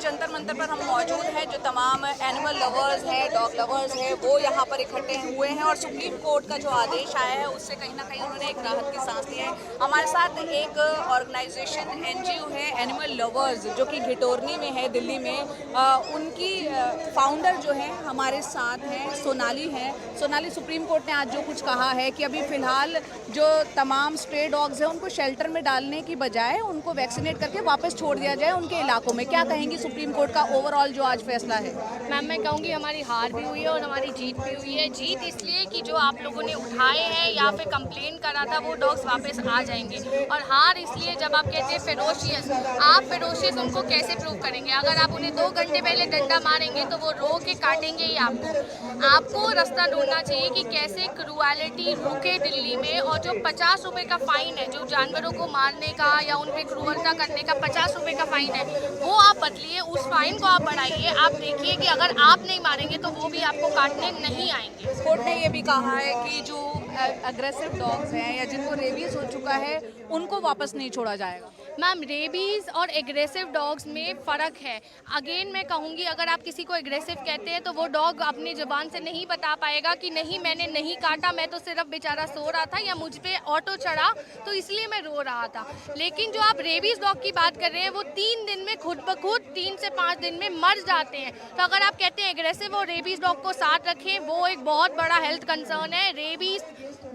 जंतर मंतर पर हम मौजूद हैं। जो तमाम एनिमल लवर्स हैं, डॉग लवर्स हैं, वो यहाँ पर इकट्ठे हुए हैं और सुप्रीम कोर्ट का जो आदेश आया है उससे कहीं ना कहीं उन्होंने एक राहत की सांस ली है। हमारे साथ एक ऑर्गेनाइजेशन एनजीओ है एनिमल लवर्स, जो कि घिटोरनी में है, दिल्ली में। उनकी फाउंडर जो है हमारे साथ हैं, सोनाली हैं। सोनाली, सुप्रीम कोर्ट ने आज जो कुछ कहा है कि अभी फिलहाल जो तमाम स्ट्रे डॉग्स हैं उनको शेल्टर में डालने की बजाय उनको वैक्सीनेट करके वापस छोड़ दिया जाए उनके इलाकों में। क्या कहेंगी सुप्रीम कोर्ट का ओवरऑल जो आज फैसला है? मैम, मैं कहूँगी हमारी हार भी हुई है और हमारी जीत भी हुई है। जीत इसलिए कि जो आप लोगों ने उठाए हैं या फिर कंप्लेन करा था वो डॉग्स वापस आ जाएंगे, और हार इसलिए जब आप कहते हैं फेरोशियस, आप फेरोशियस उनको कैसे प्रूव करेंगे? अगर आप उन्हें 2 घंटे पहले डंडा मारेंगे तो वो रो के काटेंगे ही आपको रास्ता ढूंढना चाहिए कि कैसे क्रूएलिटी रुके दिल्ली में। और जो 50 रुपये का फाइन है, जो जानवरों को मारने का या उन पर क्रूरता करने का 50 रुपये का फाइन है, वो आप बदलिए, उस फाइन को आप बढ़ाइए। आप देखिए कि अगर आप नहीं मारेंगे तो वो भी आपको काटने नहीं आएंगे। कोर्ट ने ये भी कहा है कि जो अग्रेसिव डॉग्स हैं या जिनको रेबीज हो चुका है उनको वापस नहीं छोड़ा जाएगा। मैम, रेबीज़ और एग्रेसिव डॉग्स में फ़र्क है। अगेन मैं कहूँगी, अगर आप किसी को एग्रेसिव कहते हैं तो वो डॉग अपनी ज़ुबान से नहीं बता पाएगा कि नहीं मैंने नहीं काटा, मैं तो सिर्फ बेचारा सो रहा था या मुझ पे ऑटो चढ़ा तो इसलिए मैं रो रहा था। लेकिन जो आप रेबीज़ डॉग की बात कर रहे हैं वो 3 दिन में खुद ब खुद 3 से 5 दिन में मर जाते हैं। तो अगर आप कहते हैं एग्रेसिव और रेबीज़ डॉग को साथ रखें, वो एक बहुत बड़ा हेल्थ कंसर्न है। रेबीज़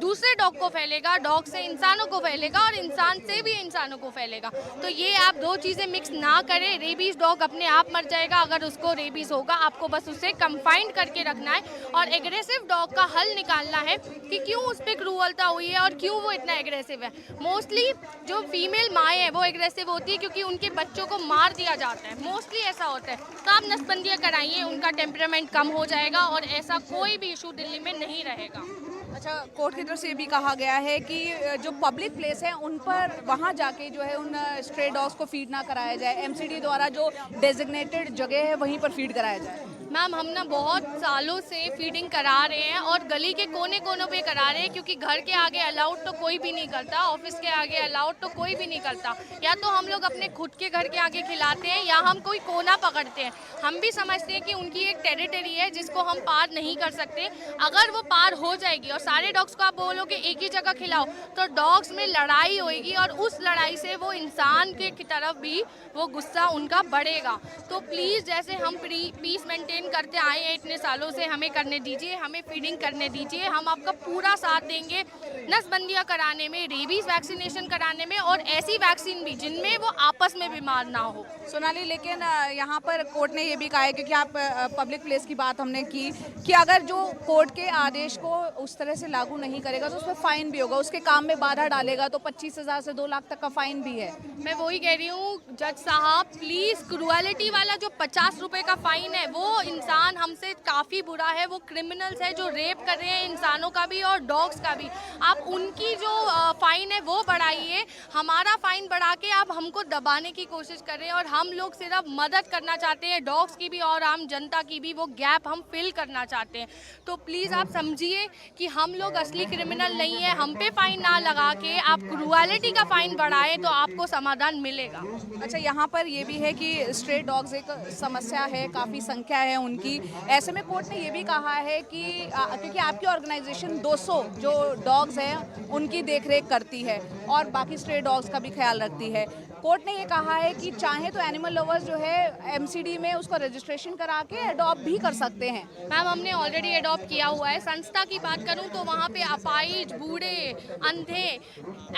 दूसरे डॉग को फैलेगा, डॉग से इंसानों को फैलेगा और इंसान से भी इंसानों को फैलेगा। तो ये आप 2 चीज़ें मिक्स ना करें। रेबीज़ डॉग अपने आप मर जाएगा अगर उसको रेबीज़ होगा, आपको बस उसे कंफाइंड करके रखना है। और एग्रेसिव डॉग का हल निकालना है कि क्यों उस पर क्रूरता हुई है और क्यों वो इतना एग्रेसिव है। मोस्टली जो फीमेल माएँ हैं वो एग्रेसिव होती है क्योंकि उनके बच्चों को मार दिया जाता है, मोस्टली ऐसा होता है। तो आप नसबंदियाँ कराइए, उनका टेम्परामेंट कम हो जाएगा और ऐसा कोई भी इशू दिल्ली में नहीं रहेगा। अच्छा, कोर्ट की तरफ से ये भी कहा गया है कि जो पब्लिक प्लेस है उन पर वहाँ जाके जो है उन स्ट्रे डॉग्स को फीड ना कराया जाए, एमसीडी द्वारा जो डेजिग्नेटेड जगह है वहीं पर फीड कराया जाए। मैम, हम ना बहुत सालों से फीडिंग करा रहे हैं और गली के कोने कोनों पे करा रहे हैं, क्योंकि घर के आगे अलाउड तो कोई भी नहीं करता, ऑफिस के आगे अलाउड तो कोई भी नहीं करता। या तो हम लोग अपने खुद के घर के आगे खिलाते हैं या हम कोई कोना पकड़ते हैं। हम भी समझते हैं कि उनकी एक टेरिटरी है जिसको हम पार नहीं कर सकते। अगर वो पार हो जाएगी और सारे डॉग्स को आप बोलोगे एक ही जगह खिलाओ तो डॉग्स में लड़ाई होएगी और उस लड़ाई से वो इंसान के की तरफ भी वो गुस्सा उनका बढ़ेगा। तो प्लीज़, जैसे हम पीस मेंटेन करते आए हैं इतने सालों से, हमें करने दीजिए, हमें फीडिंग करने दीजिए। हम आपका पूरा साथ देंगे नसबंदियाँ कराने में, रेबीज वैक्सीनेशन कराने में और ऐसी वैक्सीन भी जिनमें वो आपस में बीमार ना हो। सोनाली, लेकिन यहाँ पर कोर्ट ने ये भी कहा है, क्योंकि आप पब्लिक प्लेस की बात हमने की, कि अगर जो कोर्ट के आदेश को उस तरह से लागू नहीं करेगा तो उस पर फाइन भी होगा, उसके काम में बाधा डालेगा तो 25,000 से 2 लाख तक का फाइन भी है। मैं वही कह रही हूँ जज साहब, प्लीज़, क्रूएलिटी वाला जो 50 रुपये का फाइन है वो इंसान हमसे काफ़ी बुरा है। वो क्रिमिनल्स है जो रेप कर रहे हैं इंसानों का भी और डॉग्स का भी। आप उनकी जो फ़ाइन है वो बढ़ाइए, हमारा फ़ाइन बढ़ा के आप हमको दबाने की कोशिश कर रहे हैं। और हम लोग सिर्फ मदद करना चाहते हैं, डॉग्स की भी और आम जनता की भी, वो गैप हम फिल करना चाहते हैं। तो प्लीज़ आप समझिए कि हम लोग असली क्रिमिनल नहीं है। हम पे फ़ाइन ना लगा के आप क्रूएलिटी का फ़ाइन बढ़ाएं तो आपको समाधान मिलेगा। अच्छा, यहाँ पर ये भी है कि स्ट्रे डॉग्स एक समस्या है, काफ़ी संख्या है उनकी। ऐसे में कोर्ट ने ये भी कहा है कि क्योंकि आपकी ऑर्गेनाइजेशन 200 जो डॉग्स हैं उनकी देखरेख करती है और बाकी स्ट्रे डॉग्स का भी ख्याल रखती है, कोर्ट ने ये कहा है कि चाहे तो एनिमल लवर्स जो है एमसीडी में उसको रजिस्ट्रेशन करा के अडॉप्ट भी कर सकते हैं। मैम, हमने ऑलरेडी अडॉप्ट किया हुआ है। संस्था की बात करूं तो वहाँ पे अपाहिज, बूढ़े, अंधे,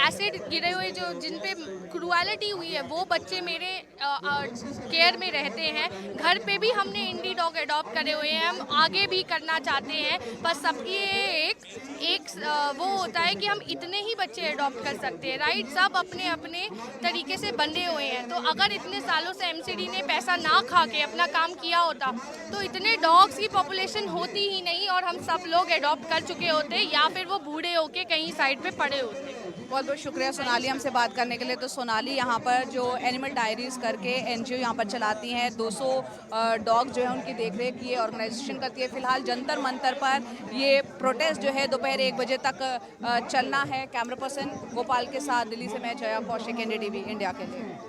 एसिड गिरे हुए जो जिन पे क्रूएलिटी हुई है वो बच्चे मेरे केयर में रहते हैं। घर पे भी हमने इंडी डॉग अडॉप्ट करे हुए हैं, हम आगे भी करना चाहते हैं। बस सबकी एक वो होता है कि हम इतने ही बच्चे अडॉप्ट कर सकते हैं, राइट? सब अपने अपने तरीके से बंधे हुए हैं। तो अगर इतने सालों से एमसीडी ने पैसा ना खा के अपना काम किया होता तो इतने डॉग्स की पॉपुलेशन होती ही नहीं और हम सब लोग अडॉप्ट कर चुके होते या फिर वो बूढ़े होके कहीं साइड पे पड़े होते। बहुत बहुत शुक्रिया सोनाली हमसे बात करने के लिए। तो सोनाली यहाँ पर जो एनिमल डायरीज करके एनजीओ यहाँ पर चलाती हैं, 200 डॉग जो है उनकी देखरेख ये ऑर्गेनाइजेशन करती है। फिलहाल जंतर मंतर पर ये प्रोटेस्ट जो है दोपहर 1 बजे तक चलना है। कैमरा पर्सन गोपाल के साथ दिल्ली से मैं जया कौशिक, NDTV इंडिया के लिए।